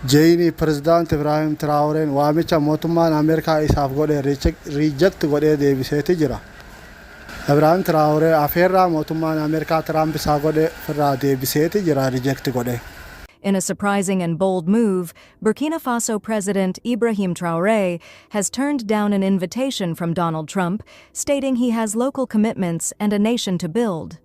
Jeyni President Ibrahim Traoreen waamicha mootummaan Ameerikaa isaaf godhe reject godhee deebiseeti jira. Ibrahim Traoree afeerraa mootummaan Ameerikaa Trump isaa godhe firraa deebiseeti jira reject godhe. In a surprising and bold move, Burkina Faso President Ibrahim Traoré has turned down an invitation from Donald Trump, stating he has local commitments and a nation to build.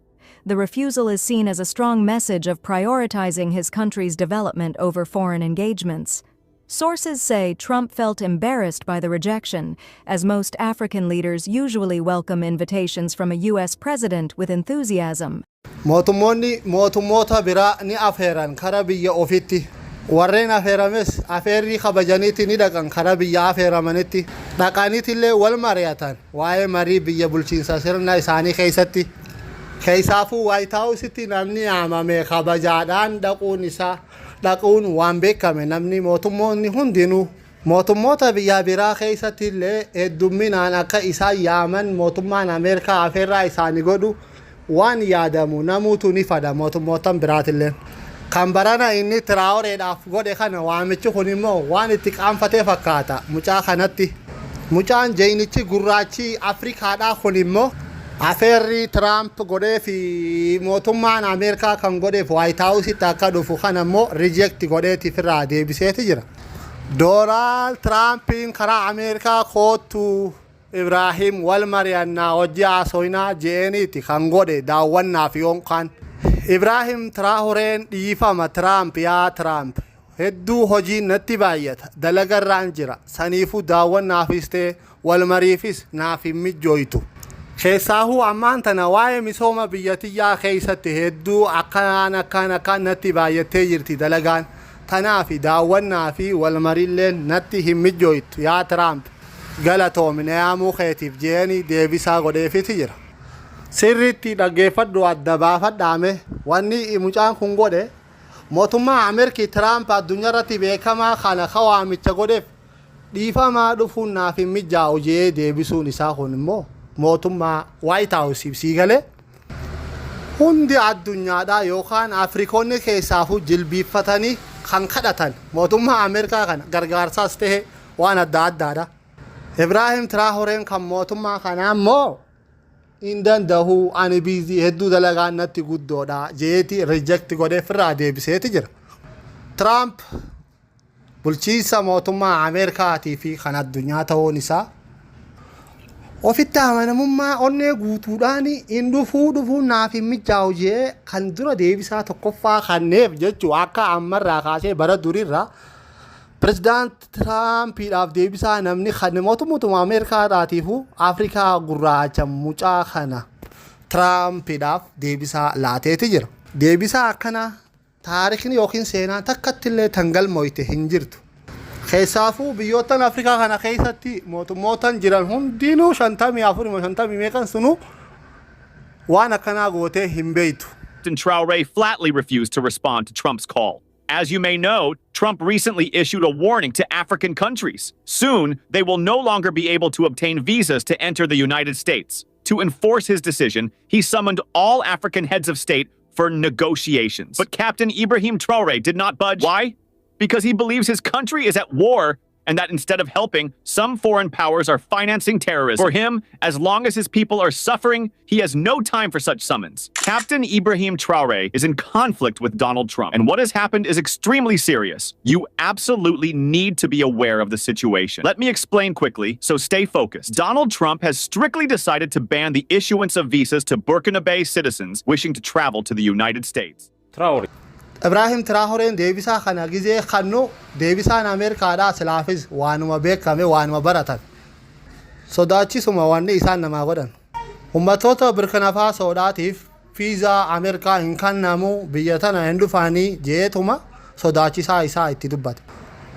The refusal is seen as a strong message of prioritizing his country's development over foreign engagements. Sources say Trump felt embarrassed by the rejection, as most African leaders usually welcome invitations from a U.S. president with enthusiasm. Mootummoota biraa ni afeeran kara biyya ofitti. Warreen afeerames afeerri kabajaniiti ni dhaqan kara biyya afeeramanitti. Dhaqaniitillee wal mari'atan waa'ee marii biyya bulchiinsa sirna isaanii keessatti. Keessaafuu White Houseitti namni yaamame kabajaadhaan dhaquun waan beekame namni mootummoonni hundinuu mootummoota biyya biraa keessatti illee heddumminaan akka isaan yaaman mootummaan Ameerikaa afeerraa isaanii godhu waan yaadamu namuutu ni fada mootummootan biraatillee. Kan barana inni Traoreedhaaf godhe kana waamichi kun immoo waan itti qaanfatee fakkaata mucaa kanatti. Mucaan jeynichi gurraachi Afrikaadhaa kun immoo afeerri Trump godhee fi mootummaan Ameerikaa kan godheef White Houseitti akka dhufu kana immoo reject godheeti firraa deebiseeti jira. Donald Trumpiin karaa Ameerikaa kootu Ibrahim wal mari'annaa hojii haasoinaa jeeniiti kan godhe daawwannaaf yookaan Ibrahim Traoreen dhiifama Trump yaa Trump hedduu hojiin natti baay'ata dalagarraan jira saniifuu daawwannaafis ta'e wal mariifis naaf hin mijjooytu. Keessaahuu ammaan tana waa'ee misooma biyyatiyyaa keessatti hedduu akkaan natti baay'attee jirti dalagaan tanaaf daawwannaa fi wal mariillee natti hin mijjooytu yaa Trump. Galatoomne yaamuu keetiif jeeni deebisaa godheefiti jira. Sirriitti dhaggeeffadhu adda baafadhaame wanni mucaan kun godhe mootummaa Ameerikaa Trump addunyaarratti beekamaa kana kawaamicha godheef dhiifamaa dhufuun naaf hin mijjaa'u jee deebisuun isaa kun immoo mootummaa White House sii galee hundi addunyaadhaa yookaan Afrikoonni keessaafuu jilbiiffatanii kan kadhatan mootummaa Ameerikaa kana gargaarsaas ta'e waan adda addaadha. Ibrahim Traoreen kan mootummaa kanaa immoo hin danda'u ani biizii hedduu dalagaan natti guddoodha jeeti reject godhee firraa deebiseeti jira. Trump bulchiinsa mootummaa Ameerikaatii fi kan addunyaa ta'uun isaa ofitti amanamummaa onnee guutuudhaan hin dhufuun naaf hin mijjaa'u jee kan dura deebisaa tokkoffaa kanneef jechuu akka ammarraa kaasee bara durirraa President Trumpiidhaaf deebisaa namni kan mootummaa Ameerikaadhaatiifuu Afrikaa gurraacha mucaa kana Trumpiidhaaf deebisaa laateeti jira. Deebisaa akkana taarikhni yookiin seenaan takkattillee tangalmoyte hin jirtu. Keessaafuu biyyoottan Afrikaa kana keessatti mootummootan jiran hundinuu 54 meeqan sunu waan akkanaa gootee hin beeytu. Traoré flatly refused to respond to Trump's call. As you may know, Trump recently issued a warning to African countries. Soon, they will no longer be able to obtain visas to enter the United States. To enforce his decision, he summoned all African heads of state for negotiations. But Captain Ibrahim Traoré did not budge. Why? Because he believes his country is at war and that instead of helping, some foreign powers are financing terrorism. For him, as long as his people are suffering, he has no time for such summons. Captain Ibrahim Traoré is in conflict with Donald Trump, and what has happened is extremely serious. You absolutely need to be aware of the situation. Let me explain quickly, so stay focused. Donald Trump has strictly decided to ban the issuance of visas to Burkina citizens wishing to travel to the United States. Traoré. Ibrahim Traoreen deebisaa kana gizee kannu deebisaan Ameerikaadhaa silaafis waanuma beekame waanuma baratan. Sodaachisuma wanni isaan namaa godhan. Ummatoota Burkina Fasoodhaatiif fiizaa Ameerikaa hin kennamu biyya tana hin dhufaanii jeetuma sodaachisaa isaa itti dubbate.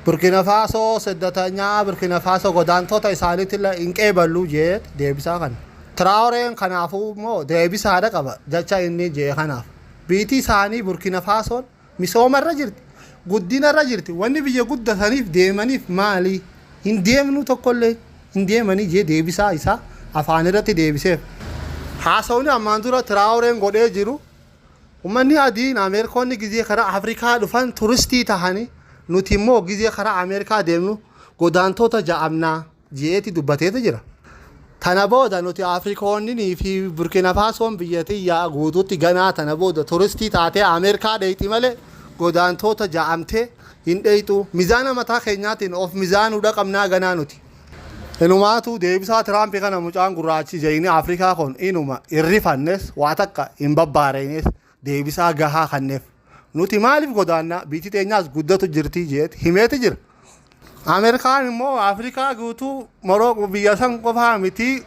Burkina Faso seddatanyaa Burkina Faso godaantota isaaniitillee hin qeeballu jeet deebisaa kana. Traoreen kanaafuu immoo deebisaadha qaba jecha inni jee kanaaf. Biitii isaanii Burkina Fasoon misoomarra jirti guddinarra jirti wanni biyya guddataniif deemaniif maali hin deemnu tokkollee hin deemanii jee deebisaa isaa afaan irratti deebiseef haasawni ammaan dura Traoreen godhee jiru ummanni adiin Ameerikoonni gizee karaa Afrikaa dhufan turistii tahanii nuti immoo gizee karaa Ameerikaa deemnu godaantota ja'amnaa je'eeti dubbateeti jira. Tana booda nuti Afrikoonnii fi Burkina Fasoon biyyatiyyaa guutuutti ganaa tana booda turistii taatee Ameerikaa dheeyti malee godaantota ja'amtee hin dheeytu. Mizaana mataa keenyaatiin of mizaanuudha qabnaa ganaa nuti. Inumaatu deebisaa Tiraampi kana mucaan gurraachi jayini Afrikaa kun inuma irrifannes waa takka hin babbaarenes deebisaa gahaa kanneef. Nuti maaliif godaannaa biitii teenyaas guddatu jirti jeeti himeeti jira. Ameerikaan immoo Afrikaa guutuu Moroko biyya san qofaa miti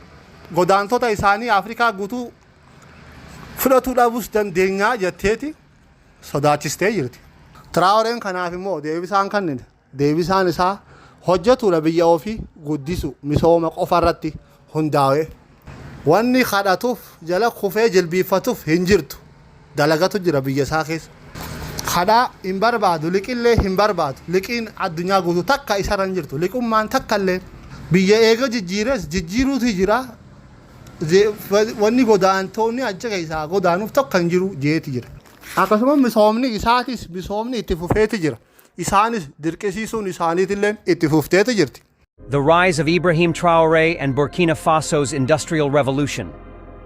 godaantota isaanii Afrikaa guutuu fudhatu dhabus dandeenyaa jetteeti sodaachistee jirti. Traoreen kanaaf immoo deebisaan kanneen deebisaan isaa hojjetuudha biyya ofii guddisu misooma qofa irratti hundaa'e. Wanni kadhatuuf jala kufee jilbiiffatuuf hin jirtu dalagatu jira biyya isaa keessa. Kadhaa hin barbaadu liqillee hin barbaadu liqiin addunyaa guutuu takka isarra hin jirtu liqummaan takka illee biyya eega jijjiires jijjiiruutu jira. Wanni godaantoonni achi keessaa godaanuuf tokko hin jiru jeeti jira. Akkasuma misoomni isaatis misoomni itti fufeeti jira. Isaanis dirqisiisuun isaaniitillee itti fufteeti jirti. The rise of Ibrahim Traoré and Burkina Faso's industrial revolution,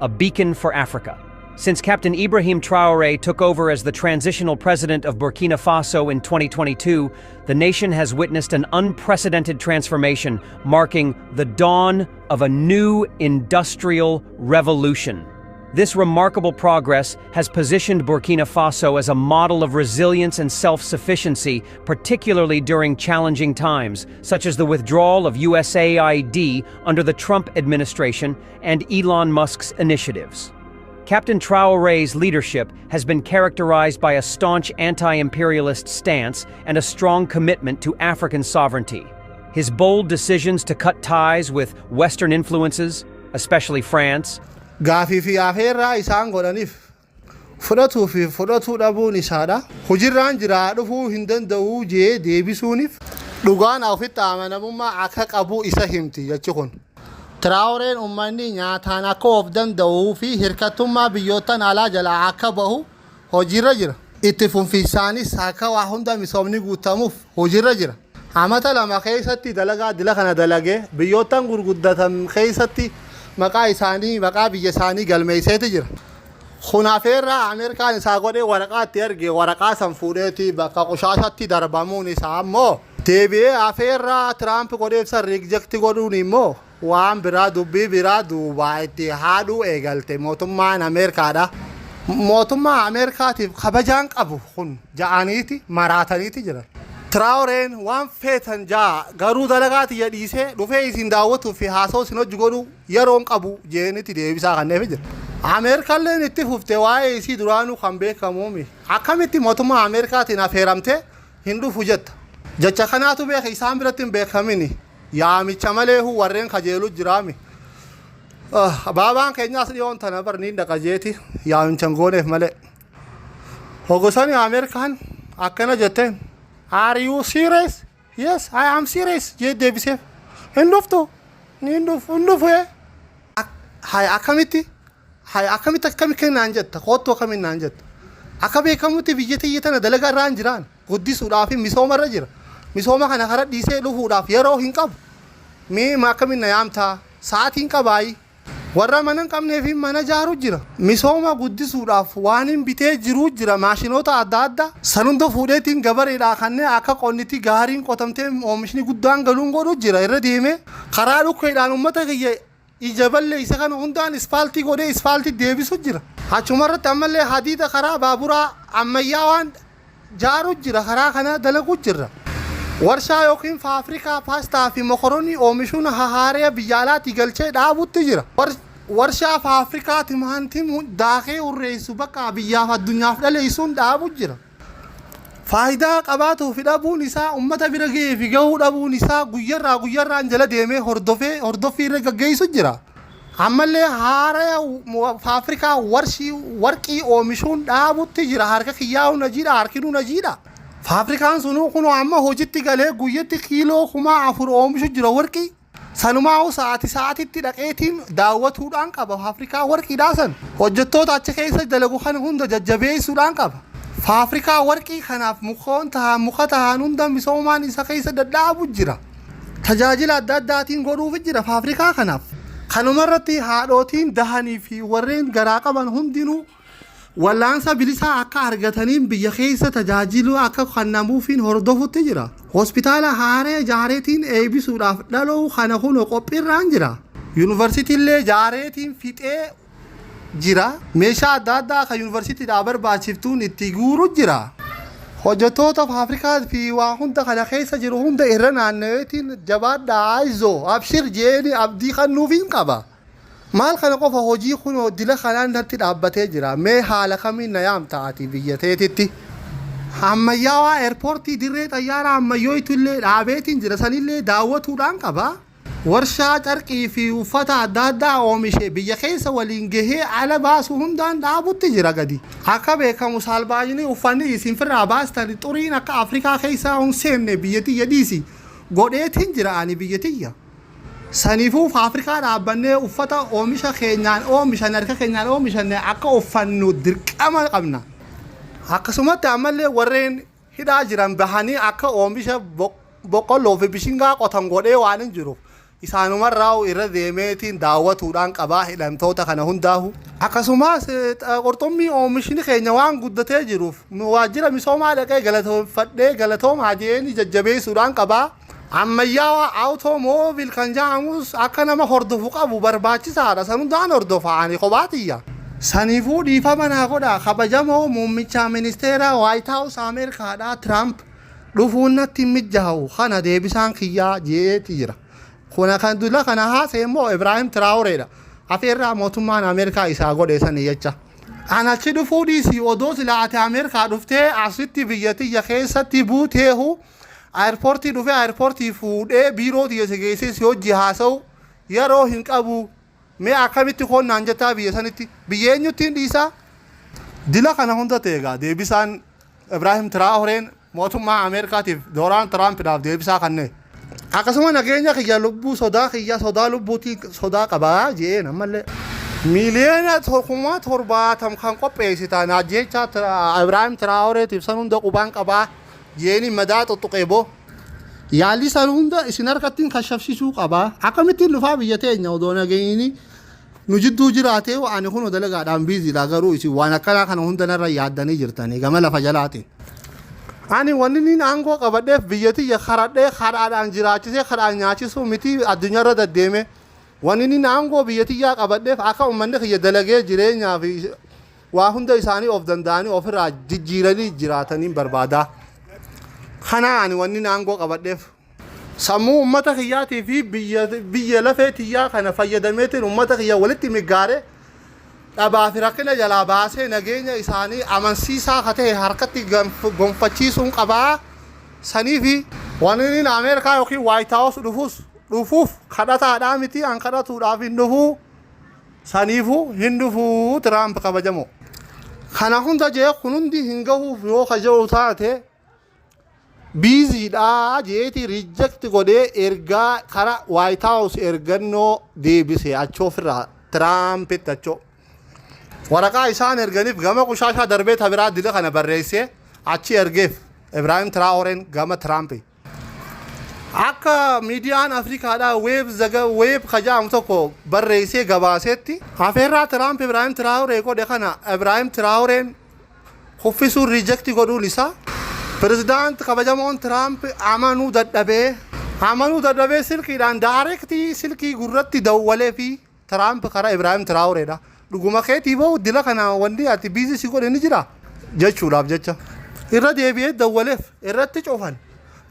a beacon for Africa. Since Captain Ibrahim Traoré took over as the transitional president of Burkina Faso in 2022, the nation has witnessed an unprecedented transformation, marking the dawn of a new industrial revolution. This remarkable progress has positioned Burkina Faso as a model of resilience and self-sufficiency, particularly during challenging times, such as the withdrawal of USAID under the Trump administration and Elon Musk's initiatives. Captain Traoré's leadership has been characterized by a staunch anti-imperialist stance and a strong commitment to African sovereignty. His bold decisions to cut ties with Western influences, especially France, Gaafii fi afeerraa isaan godhaniif fudhatuu fi fudhatuu dhabuun isaadha. Hujirraan jiraa dhufuu hin danda'uu jee deebisuuniif dhugaan ofitti amanamummaa akka qabu isa himti jechi kun. Traoreen uummanni nyaataan akka of danda'uu fi hirkattummaa biyyootan alaa jalaa akka bahu hojiirra jira. Itti fufinsaanis akka waa hunda misoomni guutamuuf hojiirra jira. Amata lama keessatti dalagaa dila kana dalagee biyyootan gurguddatan keessatti maqaa isaanii maqaa biyya isaanii galmeesseeti jira. Kun afeerraa Ameerikaan isaa godhee waraqaatti erge waraqaa san fuudheeti bakka qushaashatti darbamuun isaa ammoo deebi'ee afeerraa Tiraamp godheef san riijekti godhuun immoo waan biraa dubbii biraa duubaa itti haadhuu eegalte mootummaan Ameerikaadha. Mootummaa Ameerikaatiif kabajaan qabu kun ja'aniiti maraataniiti jiran. Traoreen waan feetan jaa garuu dalagaati yadhiisee dhufee isin daawwatuuf fi haasoo isin hojii godhu yeroon qabu jeenitti deebisaa kanneef jira. Ameerikalleen itti fuftee waa'ee isii duraanuu kan beekamuumi. Akkamitti mootummaa Ameerikaatiin affeeramtee hin dhufu jetta. Jecha kanaatu beeka isaan biratti hin beekamini. Yaamicha malee warreen kajeelu jiraami. Baabaan keenyaas dhiyoon tana barniin dhaqajeeti yaamicha gooneef malee. Hogosani Ameerikaan akkana jetteen. Are you serious? Yes, I am serious. Jee deebiseef. Hin dhuftu. Hin dhufu. Hay akkamitti akkami naan jetta koottoo akkamiin naan jetta. Akka beekamutti biyya tiyya tana dalagaa irraa hin jiraan guddisuudhaaf misooma irra jira. Misooma kana karaa dhiisee dhufuudhaaf yeroo hin qabu. Mee akkamiin na yaamtaa sa'aatiin qabaayi. Warra mana hin qabneef mana jaaru jira. Misooma guddisuudhaaf waan hin bitee jiru jira maashinoota adda addaa. San hunda fuudheetiin gabareedhaa kanneen akka qonniti gaariin qotamtee oomishni guddaan galuun godhu jira irra deemee karaa dhukkeedhaan uummata kiyya ija ballee isa kana hundaan ispaaltii godhee ispaaltii deebisu jira. Achumarratti ammallee hadiida karaa baaburaa ammayyaa waan jaaru jira karaa kana dalagu jira. Warshaa yookiin faafrikaa paastaa fi mokoroonii oomishuun hahaaree biyya alaatti galchee dhaabutti jira. Warshaa faafrikaa timaantii daakee urreessu bakka biyyaaf addunyaaf dhaleessuun dhaabu jira. Faayidaa qabaatuuf dhabuun isaa uummata bira ga'ee fi gahuu dhabuun isaa guyyarraan jala deemee hordoffii irra gaggeessu jira. Ammallee haaree faafrikaa warqii oomishuun dhaabutti jira. Harka kiyyaa'uu najiidha harkinuu najiidha. Faafrikaan sunuu kun amma hojiitti galee guyyatti kiiloo 4,000 oomishu jira warqii. Sanumaa sa'aatitti dhaqeetiin daawwatuudhaan qaba. Faafrikaa warqiidhaa san hojjettoota achi keessa dalagu kana hunda jajjabeessuudhaan qaba. Faafrikaa warqii kanaaf muka tahaan hunda misoomaan isa keessa dadhaabu jira. Tajaajila adda addaatiin godhuuf jira faafrikaa kanaaf. Kanumarratti haadhotiin dahanii fi warreen garaa qaban hundinuu wallaansa bilisaa akka argataniin biyya keessa tajaajiluu akka kennamuufiin hordofutti jira. Hospitaala haaree jaareetiin eebisuudhaaf dhaloo kana kun qophiirraan jira. Yuunivarsiitiillee jaareetiin fixee jira. Meeshaa adda addaa kan yuunivarsiitiidhaa barbaachiftuun itti guuru jira. Hojjettoota Afrikaa fi waa hunda kana keessa jiru hunda irra naanna'eetiin jabaadhaa aizoo abshir jeeni abdii kennuufiin qaba. Maal kana qofa hojii kun dila kanaan irratti dhaabbatee jira. Mee haala kamiin na yaamtaati biyya teetitti. Ammayyaawaa eerpoortii dirree xayyaaraa ammayyooytullee dhaabeetiin jira sanillee daawwatuudhaan qaba. Warshaa carqii fi uffata adda addaa oomishe biyya keessa waliin gahee ala baasu hundaan dhaabutti jira gadi. Akka beekamu saalbaajinii uffanni isin firraa baastan xuriin akka Afrikaa keessaa hin seenne biyyatiyya dhiisi godheetiin jira ani biyyatiyya. Saniifuu Afrikaa dhaabbannee uffata oomisha keenyaan oomishan harka keenyaan oomishanne akka uffannu dirqama qabna. Akkasumatti ammallee warreen hidhaa jiran bahanii akka oomisha boqqolloo fi bishingaa qotan godhee waan hin jiruuf isaanumarraa irra deemeetiin daawwatuudhaan qabaa hidhamtoota kana hundaahu. Akkasumas qurxummii oomishni keenya waan guddatee jiruuf waajjira misoomaa dhaqee galatoomfadhee galatoomaa jeeni jajjabeessuudhaan qabaa. Ammayyaawaa awutoomoobili kan jedhamus akka nama hordofu qabu barbaachisaadha. San hundaan hordofa'anii kophaatiyya. Saniifuu dhiifama naa godha kabajamoo muummicha ministeera White House Ameerikaadhaa Trump dhufuun natti mijaa'u kana deebisaan kiyyaa jeeti jira. Kuna kan dula kana haasa'e immoo Ibrahim Traoreedha. Afeerraa mootummaan Ameerikaa isaa godhe sanii jecha. Anachi dhufuu dhiisii odoo silaate Ameerikaa dhuftee asitti biyyatiyya keessatti buuteehu airpoortii dhufee airpoortii fuudhee biiroo dhiyeesse geessee si hojii haasa'u yeroo hin qabu. Mee akkamitti koonnaan jettaa biyya sanitti biyyeenyutti hin dhiisaa. Dila kana hunda ta'egaa deebisaan Ibrahim Traoreen mootummaa Ameerikaatiif Doonaald Tiraampiidhaaf deebisaa kanneen. Akkasuma nageenya kiyya lubbuu sodaa lubbuutiin sodaa qabaa jeen ammallee. Miliyoona 70 kan qopheessitan ajjecha Ibrahim Traoreetiif san hunda qubaan qabaa jeeni madaa tuttuqee boo. Yaalli san hunda isin harkattiin kashafsisuu qabaa. Akkamittiin dhufaa biyya teenya odoo nageenyi nu jidduu jiraatee ani kun dalagaadhaan biiziidha garuu isin waan akkanaa kana hunda narra yaaddanii jirtanii gama lafa jalaatiin. Ani wanni niin aangoo qabadheef biyyatiyya karadhee kadhaadhaan jiraachisee kadhaan nyaachisuu miti addunyaarra deddeeme. Wanni niin aangoo biyyatiyyaa qabadheef akka uummanni kiyya dalagee jireenyaa fi waa hunda isaanii of danda'anii ofirraa jijjiiranii jiraataniin barbaada. Kana ani wanni aangoo qabadheef sammuu uummata kiyyaatii fi biyya lafee tiyyaa kana fayyadameetiin uummata kiyya walitti miggaaree dhabaa fi rakkina jalaa baasee nageenya isaanii amansiisaa ka ta'e harkatti gonfachiisuun qabaa. Sanii fi wanni Ameerikaa yookiin White House dhufuuf kadhataadhaa miti an kadhatuudhaaf hin dhufuu. Saniifuu hin dhufuu Tiraamp kabajamoo. Kana hunda jee kun hundi hin gahuuf yoo kaja'u taate biiziidhaa jeeti riijekti godhee ergaa kara White House ergannoo deebise achoo ofirraa Tiraampitti achoo. Waraqaa isaan erganiif gama qushaashaa darbee tabiraa dila kana barreessee achi ergeef Ibrahim Traoreen gama Tiraampi. Akka miidiyaan Afrikaadhaa weeb kaja'amu tokko barreessee gabaasetti afeerraa Tiraamp Ibrahim Traoree godhe kana Ibrahim Traoreen kuffisuun riijekti godhuun isaa Pirezidaant kabajamoon Tiraamp amanuu dadhabee silkiidhaan daarektii silkii gurratti dawwalee fi Tiraamp karaa Ibrahim Traaoreedha. Dhuguma keetii ba'u dila kana wanti ati biizisii godhe ni jira jechuudhaaf jecha. Irra deebi'ee dawwaleef irratti cufan.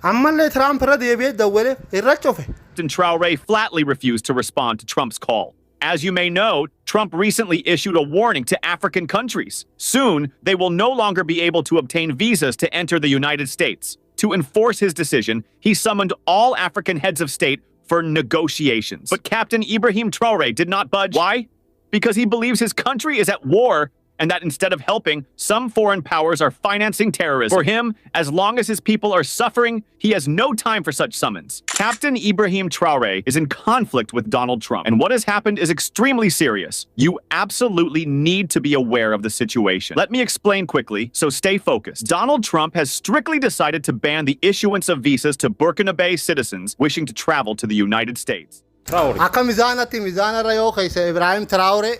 Ammallee Tiraamp irra deebi'ee dawwaleef irra cufe. Traoré flatly refused to respond to Trump's call. As you may know, Trump recently issued a warning to African countries. Soon, they will no longer be able to obtain visas to enter the United States. To enforce his decision, he summoned all African heads of state for negotiations. But Captain Ibrahim Traoré did not budge. Why? Because he believes his country is at war and that instead of helping, some foreign powers are financing terrorism. For him, as long as his people are suffering, he has no time for such summons. Captain Ibrahim Traore is in conflict with Donald Trump, and what has happened is extremely serious. You absolutely need to be aware of the situation. Let me explain quickly, so stay focused. Donald Trump has strictly decided to ban the issuance of visas to Burkina Faso citizens wishing to travel to the United States. Akka mizaanatti mizaana irra yoo keessa Ibrahim Traore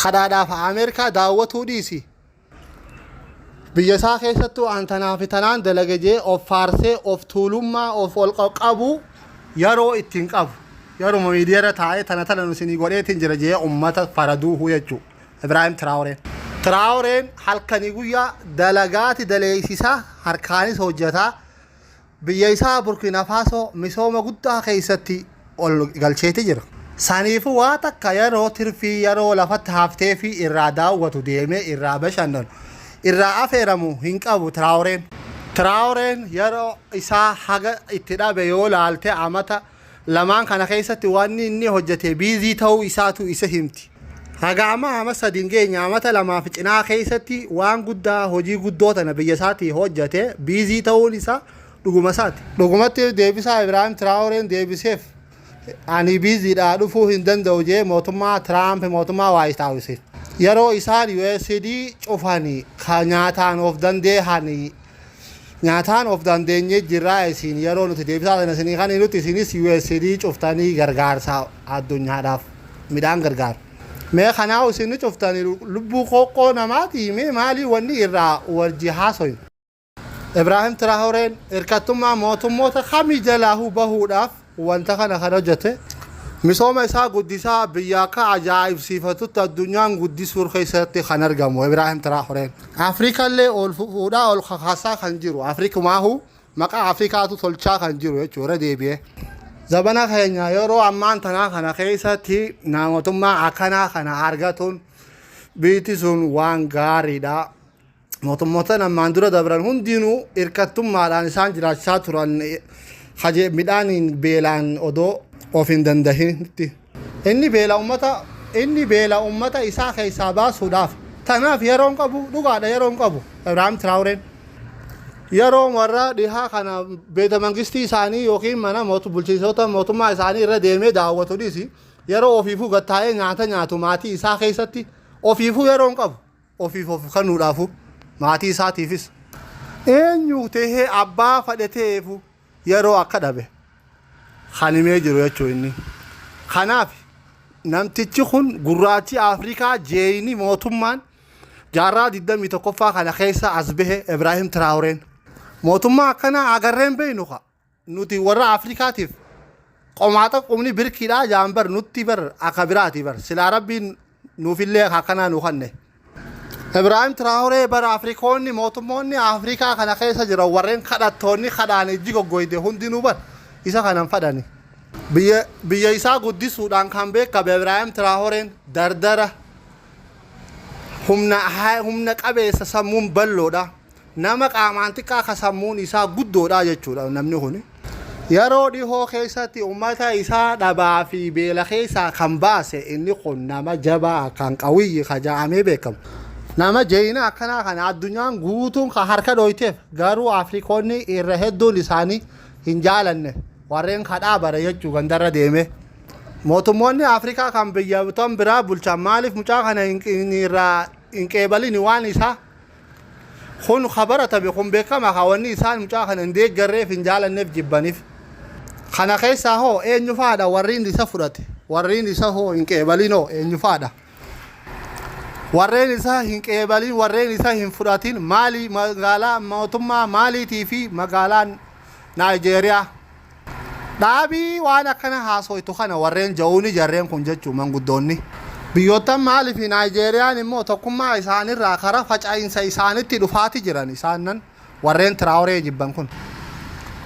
khadaadhaaf Ameerikaa daawwatuu dhiisi. Biyya isaa keessattuu antanaa fi tanaan dalagajee of faarsee of tuulummaa of ol qabu yeroo ittiin qabu. Yeroo miidiyaa taa'ee tana nu sinii godheetiin jira jee ummata faraduu jechuu Ibrahim Traore. Traoreen halkanii guyyaa dalagaati daleessisaa harkaanis hojjetaa biyya isaa Burkina Faso misooma guddaa keessatti ol galcheeti jira. Saniifu waa takka yeroo tirfii yeroo lafatti haftee fi irraa daawwatu deemee irraa bashannanu irraa afeeramu hin qabu Traoreen. Traoreen yeroo isaa haga itti dhabe yoo laalte amata lamaan kana keessatti wanni inni hojjete biizii ta'uu isaatu isa himti. Haga ama sadiin geenya amata lamaaf cinaa keessatti waan guddaa hojii guddoota na biyya isaatti hojjete biizii ta'uun isaa dhuguma isaati. Dhugumatti deebisaa Ibrahim Traoreen deebiseef ani biiziidhaa dhufuu hin danda'u jee mootummaa Trump mootummaa White House yeroo isaan USD cufanii ka nyaataan of dandeehanii nyaataan of dandeenye jirraa isin yeroo nuti deebisaa sana isinii kan nuti isinis USD cuftanii gargaarsa addunyaadhaaf midhaan gargaar. Mee kanaa isin cuftanii lubbuu qoqqoo namaati mee maalii wanni irraa wajji haasoyin. Ibrahim Traoreen hirkattummaa mootummoota kamii jalaahu bahuudhaaf wanta kana kan hojjete misooma isaa guddisaa biyya akka ajaa'ibsiifatutti addunyaan guddisuu keessatti kan argamu Ibrahim Traoreen. Afrikallee ol fuudhaa ol kakaasaa kan jiru Afrikumaahu maqaa Afrikaatu tolchaa kan jiru jechuudha deebi'ee. Zabana keenya yeroo ammaan tanaa kana keessatti mootummaa akkanaa kana argatuun biitti sun waan gaariidha. Mootummoota ammaan dura dabran hundinuu hirkattummaadhaan isaan jiraachaa turan haje midhaaniin beelaan odoo of hin dandahinitti. Inni beela ummata isaa keessaa baasuudhaaf tanaaf yeroon qabu dhugaadha yeroon qabu Ibrahim Traoreen. Yeroo warra dhihaa kana beeta mangistii isaanii yookiin mana bulchiinsota mootummaa isaanii irra deemee daawwatu dhiisi yeroo ofiifuu gattaa'ee nyaata nyaatu maatii isaa keessatti ofiifuu yeroon qabu ofiif of kennuudhaafu maatii isaatiifis eenyu tahee abbaa fadhateefu yeroo akka dhabe kanimee jiru jechuu inni. Kanaaf namtichi kun gurraachi Afrikaa jeeyini mootummaan jaarraa 21ffaa kana keessa as bahe Ibrahim Traoreen. Mootummaa akkana agarreen beeynu nuti warra Afrikaatiif qomaata qumni birkiidhaa jaambar nutti bar akka biraati bar silaa rabbiin nuufillee akkanaa nu kanne. Ibrahim Traoree bara Afrikoonni mootummoonni Afrikaa kana keessa jiran warreen kadhattoonni kadhaan ijji goggoyde hundinuu bar isa kanan fadhani. Biyya isaa guddisuudhaan kan beekamu Ibrahim Traoreen dardara humna qabeessa sammuun balloodha. Nama qaamaan xiqqaa ka sammuun isaa guddoodha jechuudha namni kun. Yeroo dhihoo keessatti ummata isaa dhabaa fi beela keessaa kan baase inni kun nama jabaa kan qawwiyyi kajaa'amee beekamu. Nama jeeyina akkanaa kana addunyaan guutuun ka harka dhoyteef garuu Afrikoonni irra hedduun isaanii hin jaalanne warreen kadhaa bara jechuu gandarra deeme. Mootummoonni Afrikaa kan biyyoota biraa bulchan maaliif mucaa kana hin qeebalini waan isaa kun khabaratame kun beekama kawanni isaan mucaa kana hin deeggarreef hin jaalanneef jibbaniif. Kana keessaa hoo eenyu faadha warriin isa fudhate warriin isa hoo hin qeebalinoo eenyu faadha. Warreen isaa hin qeebalin warreen isaa hin fudhatin maali magaalaa mootummaa maaliitii fi magaalaan Naayijeeriyaa. Dhaabii waan akkana haasoytu kana warreen ja'uuni jarreen kun jechuu manguddoonni. Biyyoota maaliif Naayijeeriyaan immoo tokkummaa isaanirraa karaa faca'insa isaanitti dhufaati jiran isaanan warreen Traoree jibban kun.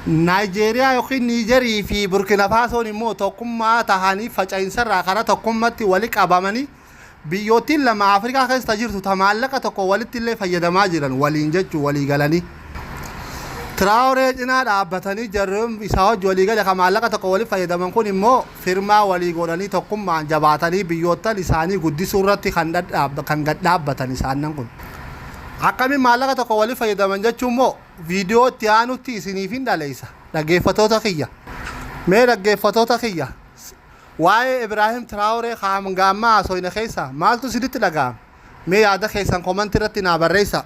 Naayijeeriyaa yookiin Niijerii fi Burkina Faasoon immoo tokkummaa tahanii faca'insarraa karaa tokkummatti wali qabamanii biyyootiin lama Afrikaa keessa jirtu ta maallaqa tokko walitti illee fayyadamaa jiran waliin jechuu walii galanii. Traoree cinaa dhaabbatanii jarrum isaa hojii walii gale maallaqa tokko walii fayyadaman kun immoo firmaa walii godhanii tokkummaan jabaatanii biyyoottan isaanii guddisuu irratti kan gad dhaabbatan isaannan kun. Akkamiin maallaqa tokko walii fayyadaman jechuun immoo viidiyoo itti aanutti isiniif hin dhaleessa dhaggeeffattoota kiyya. Mee dhaggeeffattoota kiyya waa'ee Ibrahim Traoree qaamgaammaa haasofne keessa maaltu isinitti dhaga'ama? Mee yaada keessan komantii irratti naa barreessaa.